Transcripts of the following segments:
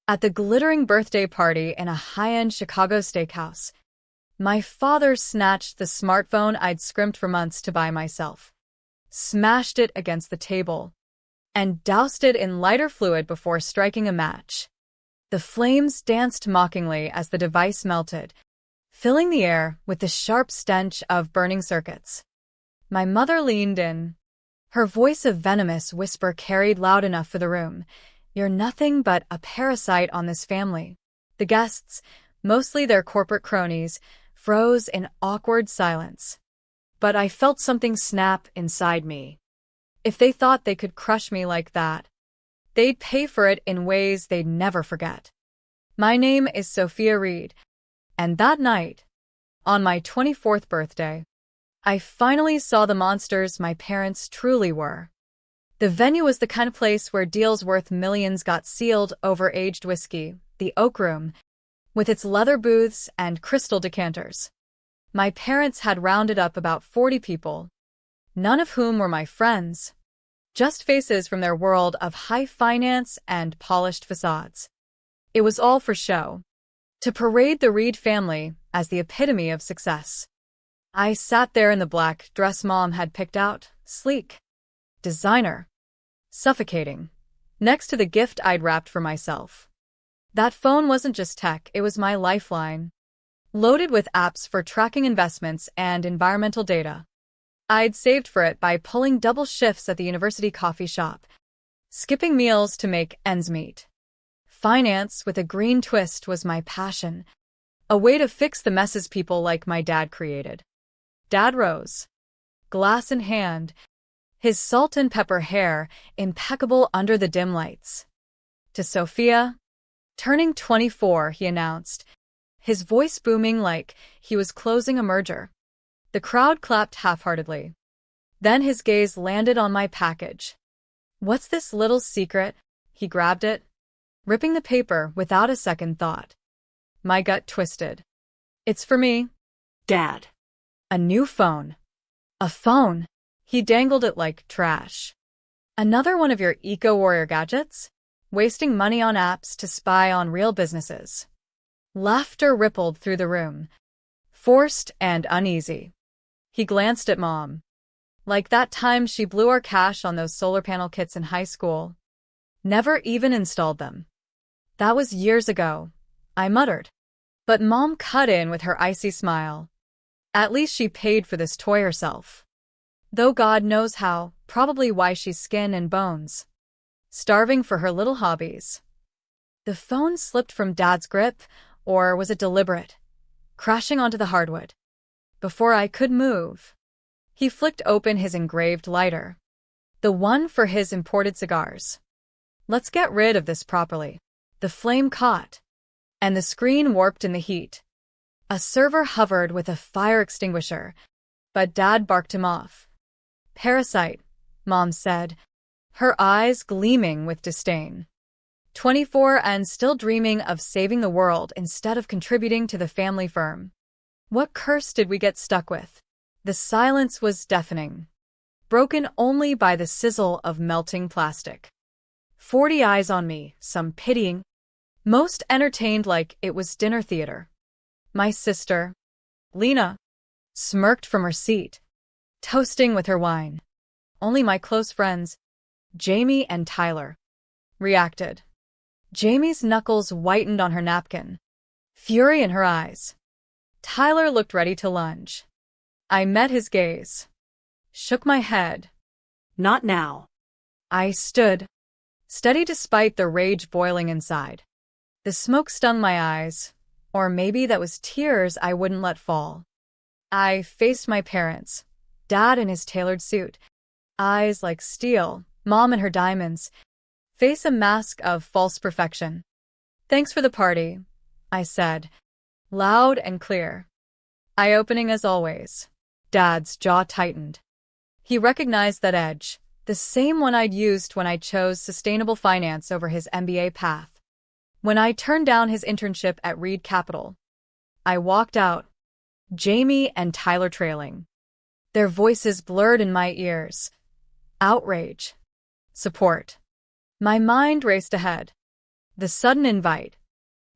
At the glittering birthday party in a high-end Chicago steakhouse, my father snatched the smartphone I'd scrimped for months to buy myself, smashed it against the table, and doused it in lighter fluid before striking a match. The flames danced mockingly as the device melted, filling the air with the sharp stench of burning circuits. My mother leaned in. Her voice of venomous whisper carried loud enough for the room. "You're nothing but a parasite on this family." The guests, mostly their corporate cronies, froze in awkward silence. But I felt something snap inside me. If they thought they could crush me like that, they'd pay for it in ways they'd never forget. My name is Sophia Reed, and that night, on my 24th birthday, I finally saw the monsters my parents truly were. The venue was the kind of place where deals worth millions got sealed over aged whiskey, the Oak Room, with its leather booths and crystal decanters. My parents had rounded up about 40 people, none of whom were my friends, just faces from their world of high finance and polished facades. It was all for show, to parade the Reed family as the epitome of success. I sat there in the black dress Mom had picked out, sleek, designer, suffocating, next to the gift I'd wrapped for myself. That phone wasn't just tech, it was my lifeline, loaded with apps for tracking investments and environmental data. I'd saved for it by pulling double shifts at the university coffee shop, skipping meals to make ends meet. Finance with a green twist was my passion, a way to fix the messes people like my dad created. Dad rose, glass in hand, his salt and pepper hair impeccable under the dim lights. "To Sophia, turning 24, he announced, his voice booming like he was closing a merger. The crowd clapped half-heartedly. Then his gaze landed on my package. "What's this little secret?" He grabbed it, ripping the paper without a second thought. My gut twisted. "It's for me, Dad." A new phone. A phone. He dangled it like trash. "Another one of your eco-warrior gadgets? Wasting money on apps to spy on real businesses." Laughter rippled through the room, forced and uneasy. He glanced at Mom. "Like that time she blew our cash on those solar panel kits in high school. Never even installed them." "That was years ago," I muttered. But Mom cut in with her icy smile. "At least she paid for this toy herself. Though God knows how, probably why she's skin and bones. Starving for her little hobbies." The phone slipped from Dad's grip, or was it deliberate, crashing onto the hardwood. Before I could move, he flicked open his engraved lighter, the one for his imported cigars. "Let's get rid of this properly." The flame caught, and the screen warped in the heat. A server hovered with a fire extinguisher, but Dad barked him off. "Parasite," Mom said, her eyes gleaming with disdain. 24 and still dreaming of saving the world instead of contributing to the family firm. What curse did we get stuck with? The silence was deafening, broken only by the sizzle of melting plastic. 40 eyes on me, some pitying, most entertained like it was dinner theater. My sister, Lena, smirked from her seat, toasting with her wine. Only my close friends, Jamie and Tyler, reacted. Jamie's knuckles whitened on her napkin, fury in her eyes. Tyler looked ready to lunge. I met his gaze, shook my head. "Not now." I stood, steady despite the rage boiling inside. The smoke stung my eyes, or maybe that was tears I wouldn't let fall. I faced my parents, Dad in his tailored suit, eyes like steel, Mom in her diamonds, face a mask of false perfection. "Thanks for the party," I said, loud and clear. Eye-opening as always. Dad's jaw tightened. He recognized that edge, the same one I'd used when I chose sustainable finance over his MBA path. When I turned down his internship at Reed Capital, I walked out, Jamie and Tyler trailing. Their voices blurred in my ears. Outrage. Support. My mind raced ahead. The sudden invite.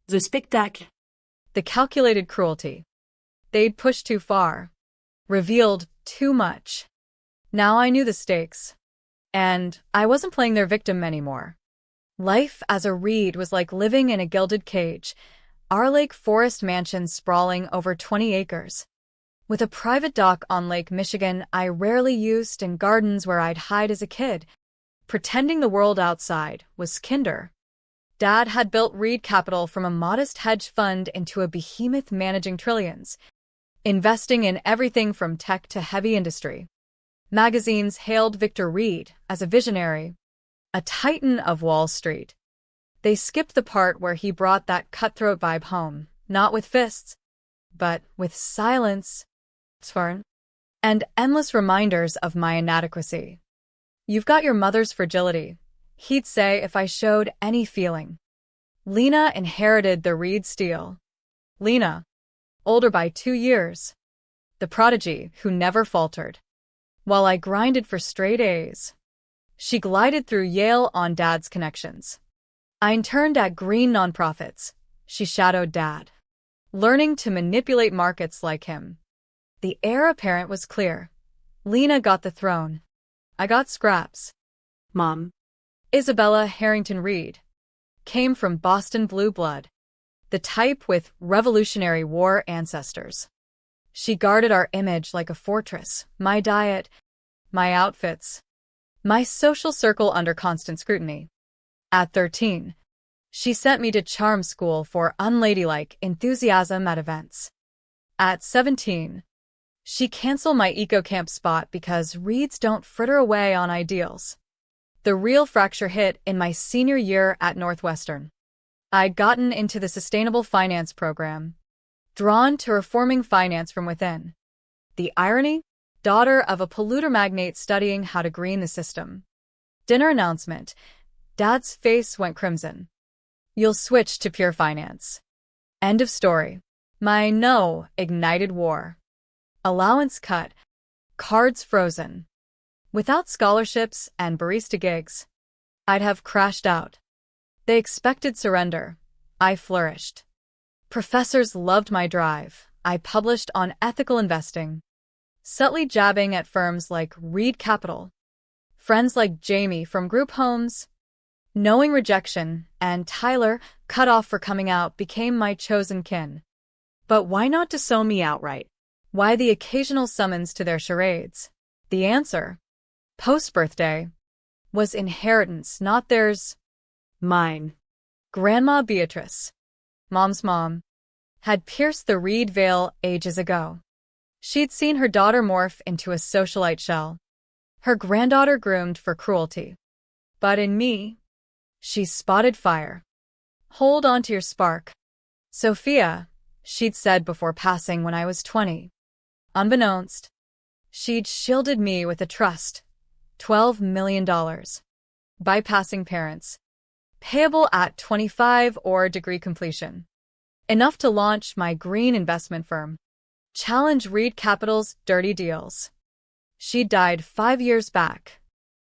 The spectacle. The calculated cruelty. They'd pushed too far. Revealed too much. Now I knew the stakes. And I wasn't playing their victim anymore. Life as a Reed was like living in a gilded cage, our Lake Forest mansion sprawling over 20 acres. With a private dock on Lake Michigan I rarely used and gardens where I'd hide as a kid, pretending the world outside was kinder. Dad had built Reed Capital from a modest hedge fund into a behemoth managing trillions, investing in everything from tech to heavy industry. Magazines hailed Victor Reed as a visionary, a titan of Wall Street. They skipped the part where he brought that cutthroat vibe home, not with fists, but with silence, and endless reminders of my inadequacy. "You've got your mother's fragility," he'd say if I showed any feeling. Lena inherited the Reed steel. Lena, older by 2 years. The prodigy who never faltered. While I grinded for straight A's, she glided through Yale on Dad's connections. I interned at green nonprofits. She shadowed Dad, learning to manipulate markets like him. The heir apparent was clear. Lena got the throne. I got scraps. Mom. Isabella Harrington Reed came from Boston blue blood, the type with Revolutionary War ancestors. She guarded our image like a fortress, my diet, my outfits, my social circle under constant scrutiny. At 13, she sent me to charm school for unladylike enthusiasm at events. At 17, she canceled my eco-camp spot because Reeds don't fritter away on ideals. The real fracture hit in my senior year at Northwestern. I'd gotten into the sustainable finance program, drawn to reforming finance from within. The irony? Daughter of a polluter magnate studying how to green the system. Dinner announcement. Dad's face went crimson. "You'll switch to pure finance." End of story. My no ignited war. Allowance cut. Cards frozen. Without scholarships and barista gigs, I'd have crashed out. They expected surrender. I flourished. Professors loved my drive. I published on ethical investing, subtly jabbing at firms like Reed Capital. Friends like Jamie from Group Homes, knowing rejection, and Tyler, cut off for coming out, became my chosen kin. But why not disown me outright? Why the occasional summons to their charades? The answer, post-birthday, was inheritance, not theirs. Mine. Grandma Beatrice, Mom's mom, had pierced the Reed veil ages ago. She'd seen her daughter morph into a socialite shell, her granddaughter groomed for cruelty. But in me, she spotted fire. "Hold on to your spark, Sophia," she'd said before passing when I was 20. Unbeknownst, she'd shielded me with a trust, $12 million, bypassing parents, payable at 25 or degree completion. Enough to launch my green investment firm, challenge Reed Capital's dirty deals. She died 5 years back,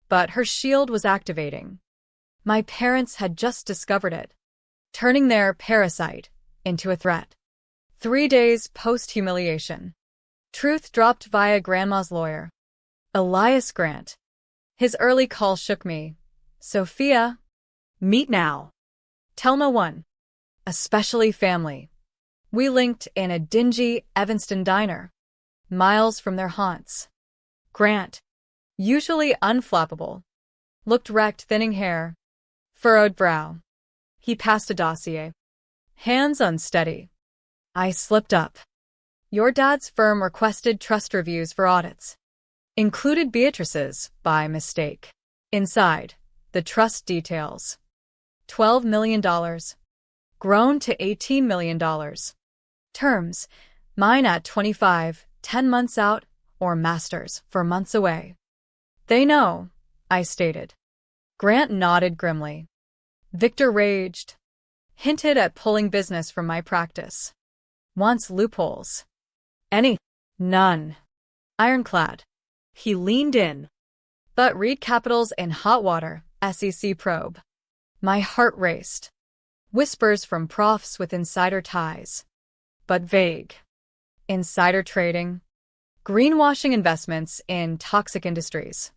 but her shield was activating. My parents had just discovered it, turning their parasite into a threat. 3 days post-humiliation, truth dropped via Grandma's lawyer, Elias Grant. His early call shook me. "Sophia, meet now. Tell no one, especially family." We linked in a dingy Evanston diner, miles from their haunts. Grant, usually unflappable, looked wrecked, thinning hair, furrowed brow. He passed a dossier, hands unsteady. I slipped up. "Your dad's firm requested trust reviews for audits." Included Beatrice's, by mistake. Inside, the trust details. $12 million. Grown to $18 million. Terms, mine at 25, 10 months out, or masters for months away. "They know," I stated. Grant nodded grimly. Victor raged, hinted at pulling business from my practice. "Wants loopholes." "Any?" "None." Ironclad. He leaned in. "But Reed Capital's in hot water, SEC probe." My heart raced. Whispers from profs with insider ties. But vague. Insider trading. Greenwashing investments in toxic industries.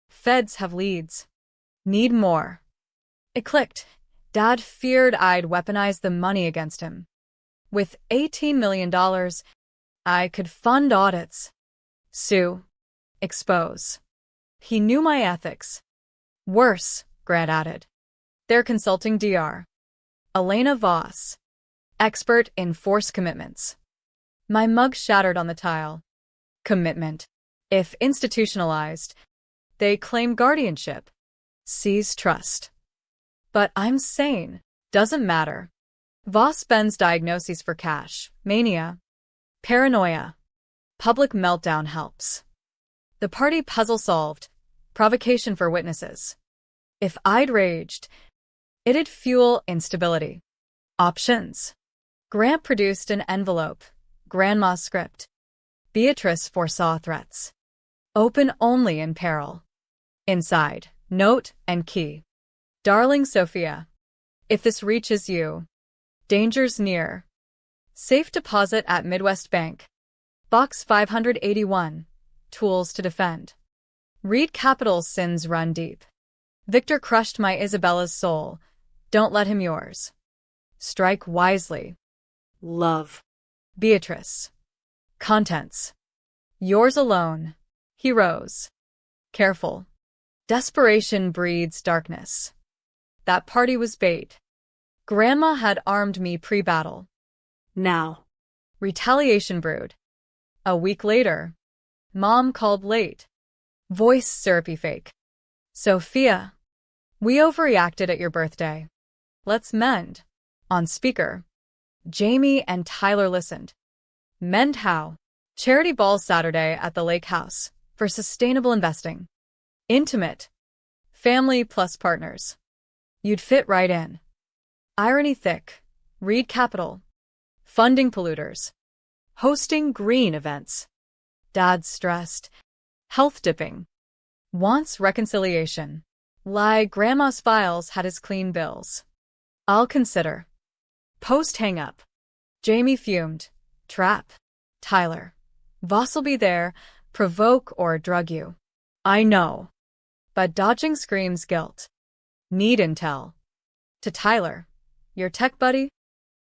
Feds have leads. Need more. It clicked. Dad feared I'd weaponize the money against him. With $18 million, I could fund audits. Sue. Expose. He knew my ethics. Worse, Grant added. They're consulting Dr. Elena Voss. Expert in force commitments. My mug shattered on the tile. Commitment. If institutionalized, they claim guardianship. Seize trust. But I'm sane. Doesn't matter. Voss spends diagnoses for cash. Mania. Paranoia. Public meltdown helps. The party puzzle solved. Provocation for witnesses. If I'd raged, it'd fuel instability. Options. Grant produced an envelope. Grandma's script. Beatrice foresaw threats. Open only in peril. Inside, note and key. Darling Sophia. If this reaches you, danger's near. Safe deposit at Midwest Bank. Box 581. Tools to defend. Read Capital's sins run deep. Victor crushed my Isabella's soul. Don't let him yours. Strike wisely. Love. Beatrice. Contents. Yours alone. Heroes. Careful. Desperation breeds darkness. That party was bait. Grandma had armed me pre-battle. Now. Retaliation brewed. A week later, Mom called late. Voice syrupy fake. Sophia. We overreacted at your birthday. Let's mend. On speaker. Jamie and Tyler listened. Mend how? Charity ball Saturday at the lake house for sustainable investing. Intimate. Family plus partners. You'd fit right in. Irony thick. Read Capital. Funding polluters. Hosting green events. Dad's stressed. Health dipping. Wants reconciliation. Lie Grandma's files had his clean bills. I'll consider. Post hang up. Jamie fumed. Trap. Tyler. Voss'll be there, provoke or drug you. I know. But dodging screams guilt. Need intel. To Tyler. Your tech buddy?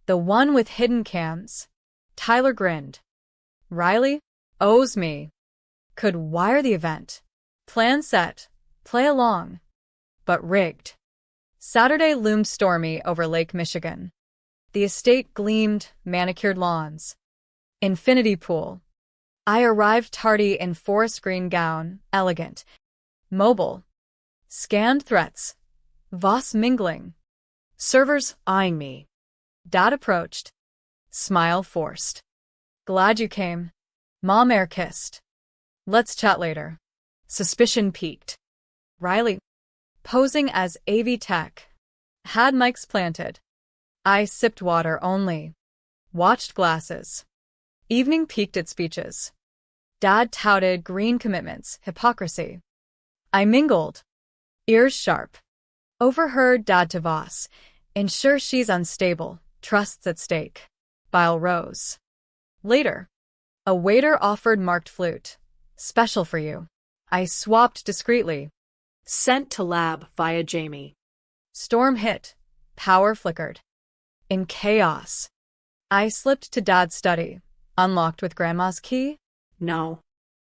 The one with hidden cams. Tyler grinned. Riley? Owes me. Could wire the event. Plan set. Play along. But rigged. Saturday loomed stormy over Lake Michigan. The estate gleamed, manicured lawns. Infinity pool. I arrived tardy in forest green gown, elegant. Mobile. Scanned threats. Voss mingling. Servers eyeing me. Dad approached. Smile forced. Glad you came. Mom air kissed. Let's chat later. Suspicion peaked. Riley. Posing as AV tech. Had mics planted. I sipped water only. Watched glasses. Evening peaked at speeches. Dad touted green commitments, hypocrisy. I mingled. Ears sharp. Overheard Dad to Voss. Ensure she's unstable. Trusts at stake. Bile rose. Later. A waiter offered marked flute. Special for you. I swapped discreetly. Sent to lab via Jamie. Storm hit. Power flickered. In chaos. I slipped to Dad's study. Unlocked with Grandma's key? No.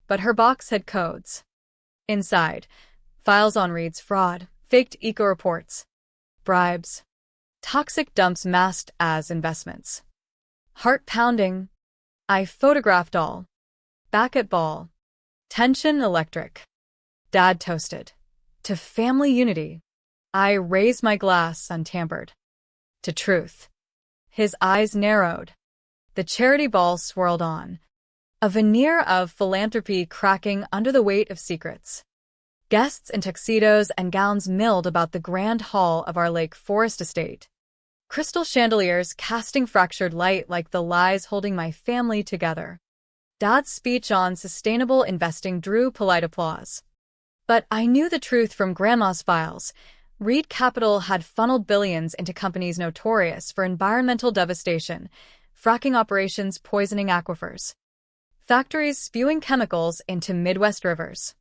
But her box had codes. Inside. Files on Reed's fraud. Faked eco-reports. Bribes. Toxic dumps masked as investments. Heart pounding. I photographed all. Back at ball. Tension electric. Dad toasted. To family unity. I raised my glass untampered. To truth. His eyes narrowed. The charity ball swirled on. A veneer of philanthropy cracking under the weight of secrets. Guests in tuxedos and gowns milled about the grand hall of our Lake Forest estate. Crystal chandeliers casting fractured light like the lies holding my family together. Dad's speech on sustainable investing drew polite applause. But I knew the truth from Grandma's files. Reed Capital had funneled billions into companies notorious for environmental devastation, fracking operations poisoning aquifers, factories spewing chemicals into Midwest rivers.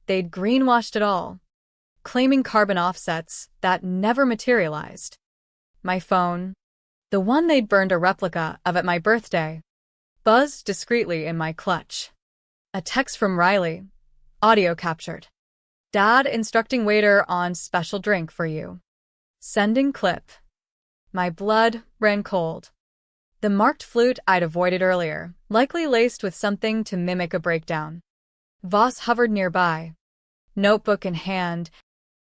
They'd greenwashed it all, claiming carbon offsets that never materialized. My phone, the one they'd burned a replica of at my birthday, buzzed discreetly in my clutch. A text from Riley, audio captured. Dad instructing waiter on special drink for you. Sending clip. My blood ran cold. The marked flute I'd avoided earlier, likely laced with something to mimic a breakdown. Voss hovered nearby, notebook in hand,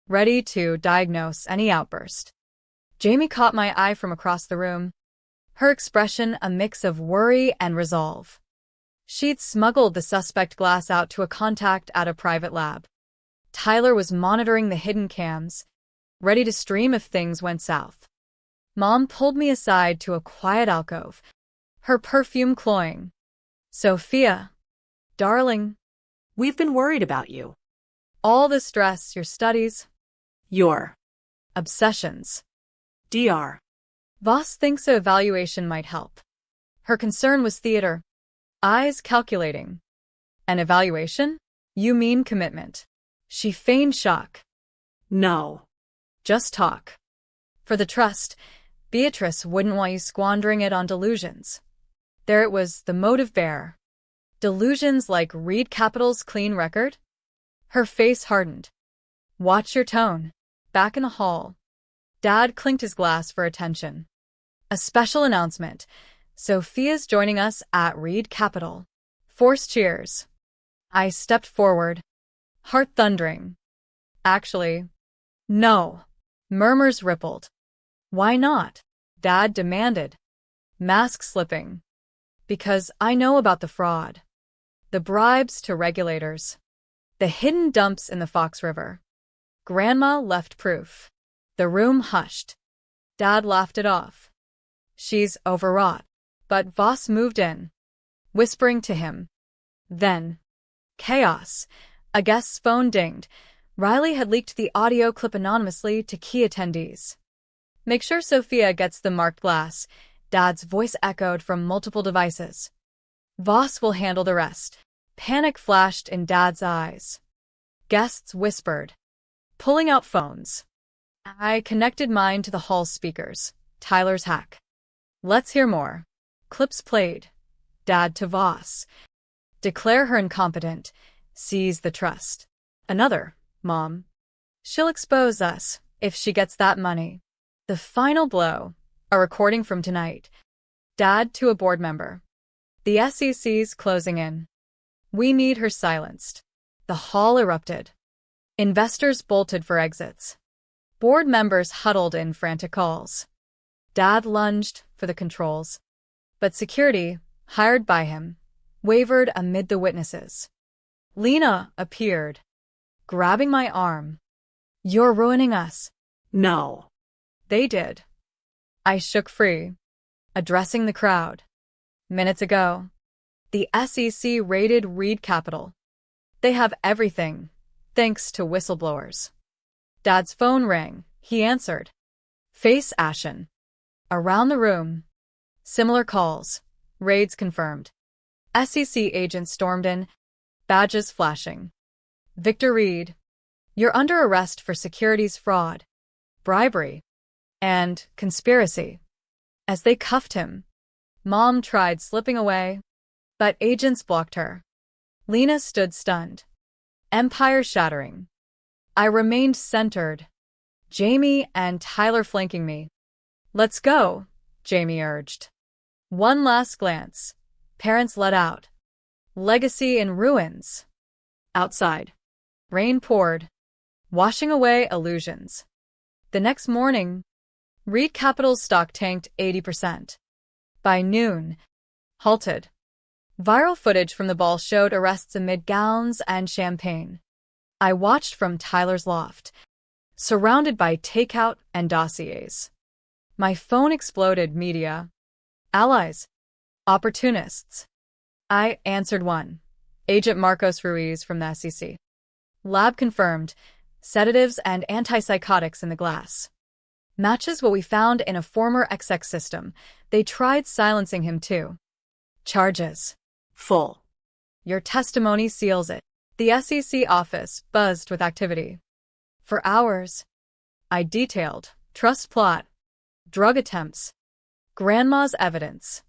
ready to diagnose any outburst. Jamie caught my eye from across the room, her expression a mix of worry and resolve. She'd smuggled the suspect glass out to a contact at a private lab. Tyler was monitoring the hidden cams, ready to stream if things went south. Mom pulled me aside to a quiet alcove, her perfume cloying. Sophia, darling, We've been worried about you. all the stress, your studies, Your obsessions. DR. Voss thinks an evaluation might help. Her concern was theater, eyes calculating. An evaluation? You mean commitment. She feigned shock. No. Just talk. For the trust, Beatrice wouldn't want you squandering it on delusions. There it was, the motive bare. Delusions like Reed Capital's clean record? Her face hardened. Watch your tone. Back in the hall. Dad clinked his glass for attention. A special announcement. Sophia's joining us at Reed Capital. Forced cheers. I stepped forward, heart thundering. Actually, no. Murmurs rippled. Why not? Dad demanded. Mask slipping. Because I know about the fraud. The bribes to regulators. The hidden dumps in the Fox River. Grandma left proof. The room hushed. Dad laughed it off. She's overwrought. But Voss moved in, whispering to him. Then, chaos. A guest's phone dinged. Riley had leaked the audio clip anonymously to key attendees. Make sure Sophia gets the marked glass. Dad's voice echoed from multiple devices. Voss will handle the rest. Panic flashed in Dad's eyes. Guests whispered, pulling out phones. I connected mine to the hall speakers. Tyler's hack. Let's hear more. Clips played. Dad to Voss. Declare her incompetent. Seize the trust. Another. Mom. She'll expose us if she gets that money. The final blow. A recording from tonight. Dad to a board member. The SEC's closing in. We need her silenced. The hall erupted. Investors bolted for exits. Board members huddled in frantic calls. Dad lunged for the controls. But security, hired by him, wavered amid the witnesses. Lena appeared, grabbing my arm. You're ruining us. No. They did. I shook free, addressing the crowd. Minutes ago, the SEC raided Reed Capital. They have everything, thanks to whistleblowers. Dad's phone rang. He answered. Face ashen. Around the room. Similar calls. Raids confirmed. SEC agents stormed in, badges flashing. Victor Reed, you're under arrest for securities fraud, bribery, and conspiracy. As they cuffed him, Mom tried slipping away, but agents blocked her. Lena stood stunned, empire shattering. I remained centered, Jamie and Tyler flanking me. Let's go, Jamie urged. One last glance. Parents let out. Legacy in ruins. Outside. Rain poured, washing away illusions. The next morning, Reed Capital's stock tanked 80%. By noon, halted. Viral footage from the ball showed arrests amid gowns and champagne. I watched from Tyler's loft, surrounded by takeout and dossiers. My phone exploded. Media. Allies. Opportunists. I answered one. Agent Marcos Ruiz from the SEC. Lab confirmed. sedatives and antipsychotics in the glass. Matches what we found in a former XX system. They tried silencing him too. Charges. Full. Your testimony seals it. The SEC office buzzed with activity. For hours, I detailed trust plot, drug attempts, grandma's evidence.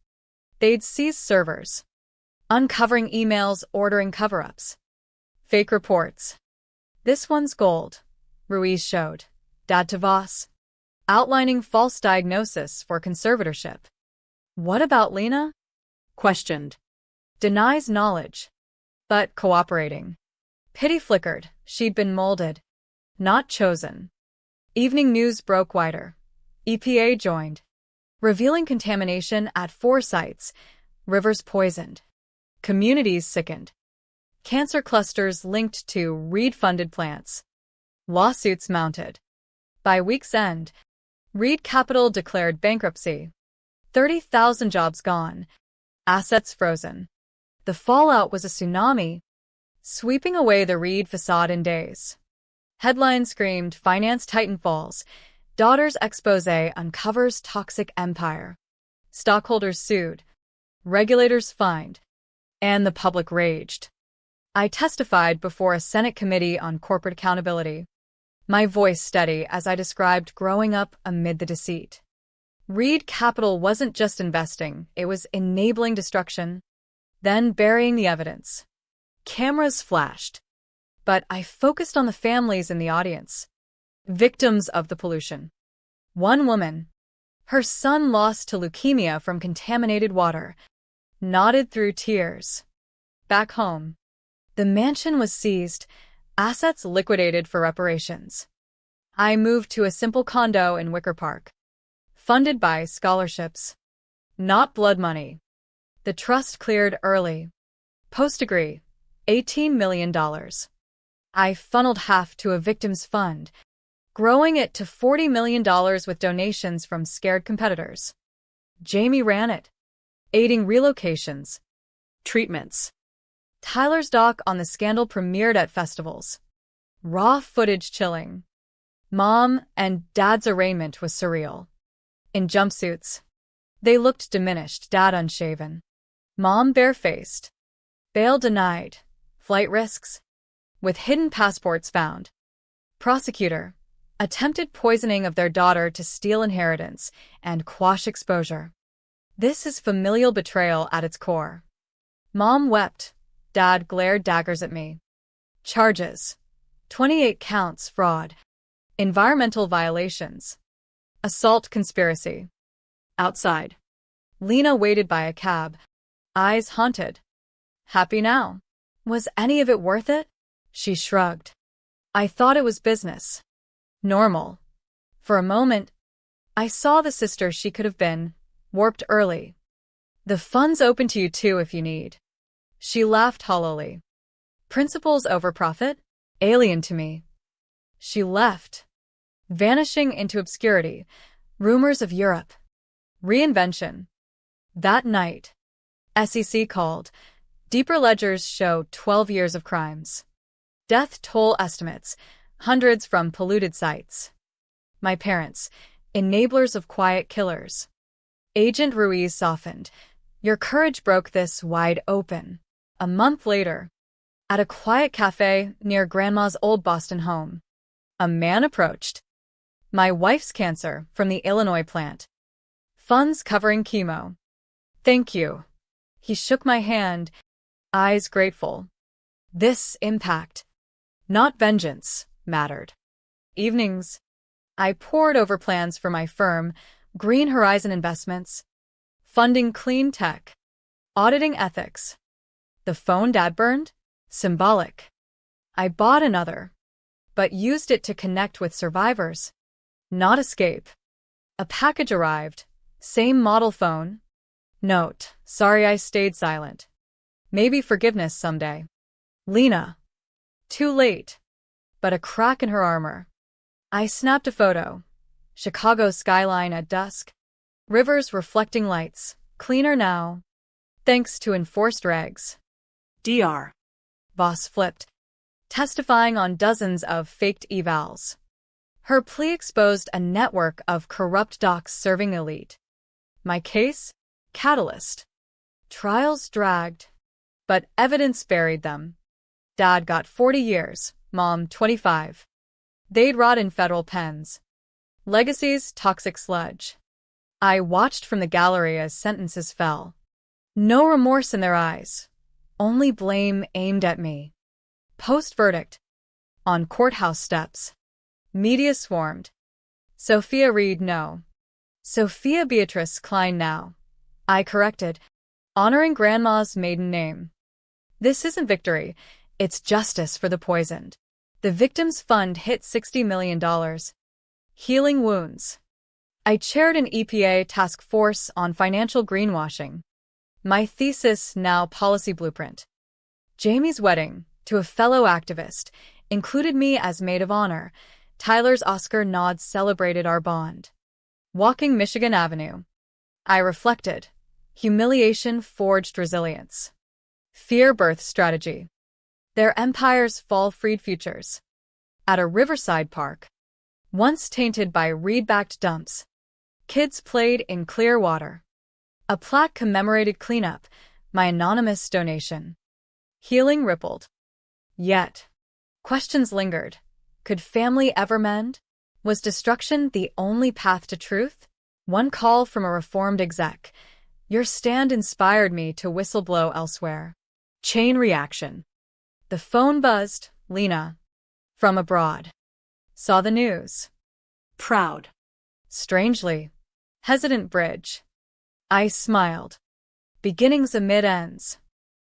They'd seize servers, uncovering emails ordering cover-ups, fake reports. This one's gold, Ruiz showed. Dad to Voss, outlining false diagnosis for conservatorship. What about Lena? Questioned. Denies knowledge, but cooperating. Pity flickered. She'd been molded, not chosen. Evening news broke wider. EPA joined, revealing contamination at 4 sites, rivers poisoned, communities sickened, cancer clusters linked to Reed-funded plants, lawsuits mounted. By week's end, Reed Capital declared bankruptcy. 30,000 jobs gone, assets frozen. The fallout was a tsunami, sweeping away the Reed facade in days. Headlines screamed, Finance Titan falls, Daughter's expose uncovers toxic empire. Stockholders sued, regulators fined, and the public raged. I testified before a Senate committee on corporate accountability, my voice steady as I described growing up amid the deceit. Reed Capital wasn't just investing, it was enabling destruction, then burying the evidence. Cameras flashed, but I focused on the families in the audience, victims of the pollution. One woman, her son lost to leukemia from contaminated water, nodded through tears. Back home, the mansion was seized, assets liquidated for reparations. I moved to a simple condo in Wicker Park, funded by scholarships, not blood money. The trust cleared early. Post-degree, $18 million. I funneled half to a victims fund, growing it to $40 million with donations from scared competitors. Jamie ran it, aiding relocations, treatments. Tyler's doc on the scandal premiered at festivals. Raw footage chilling. Mom and Dad's arraignment was surreal. In jumpsuits. They looked diminished, Dad unshaven. Mom barefaced. Bail denied. Flight risks. With hidden passports found. Prosecutor. Attempted poisoning of their daughter to steal inheritance and quash exposure. This is familial betrayal at its core. Mom wept. Dad glared daggers at me. Charges. 28 counts fraud. Environmental violations. Assault conspiracy. Outside. Lena waited by a cab, eyes haunted. Happy now. Was any of it worth it? She shrugged. I thought it was business. Normal. For a moment, I saw the sister she could have been, warped early. The fund's open to you too if you need. She laughed hollowly. Principles over profit? Alien to me. She left, vanishing into obscurity. Rumors of Europe. Reinvention. That night, SEC called. Deeper ledgers show 12 years of crimes. Death toll estimates, hundreds from polluted sites. My parents, enablers of quiet killers. Agent Ruiz softened. Your courage broke this wide open. A month later, at a quiet cafe near Grandma's old Boston home, a man approached. My wife's cancer from the Illinois plant. Funds covering chemo. Thank you. He shook my hand, eyes grateful. This impact, not vengeance, mattered. Evenings, I pored over plans for my firm, Green Horizon Investments, funding clean tech, auditing ethics. The phone Dad burned? Symbolic. I bought another, but used it to connect with survivors, not escape. A package arrived, same model phone. Note, sorry I stayed silent. Maybe forgiveness someday. Lena. Too late. But a crack in her armor. I snapped a photo. Chicago skyline at dusk. Rivers reflecting lights. Cleaner now. Thanks to enforced regs. Dr. Voss flipped. testifying on dozens of faked evals. Her plea exposed a network of corrupt docs serving elite. My case? Catalyst. Trials dragged, but evidence buried them. Dad got 40 years, Mom 25. They'd rot in federal pens. Legacy's toxic sludge. I watched from the gallery as sentences fell. No remorse in their eyes, only blame aimed at me. Post-verdict. On courthouse steps. Media swarmed. Sophia Reed, no. Sophia Beatrice Klein now. I corrected, honoring Grandma's maiden name. This isn't victory, it's justice for the poisoned. The Victims Fund hit $60 million. Healing wounds. I chaired an EPA task force on financial greenwashing. My thesis, now policy blueprint. Jamie's wedding, to a fellow activist, included me as maid of honor. Tyler's Oscar nods celebrated our bond. Walking Michigan Avenue. I reflected. Humiliation forged resilience. Fear birthed strategy. Their empires fall freed futures. At a riverside park, once tainted by reed-backed dumps, kids played in clear water. A plaque commemorated cleanup, my anonymous donation. Healing rippled. Yet, questions lingered. Could family ever mend? Was destruction the only path to truth? One call from a reformed exec. Your stand inspired me to whistleblow elsewhere. Chain reaction. The phone buzzed. Lena. From abroad. Saw the news. Proud. Strangely. Hesitant bridge. I smiled. Beginnings amid ends.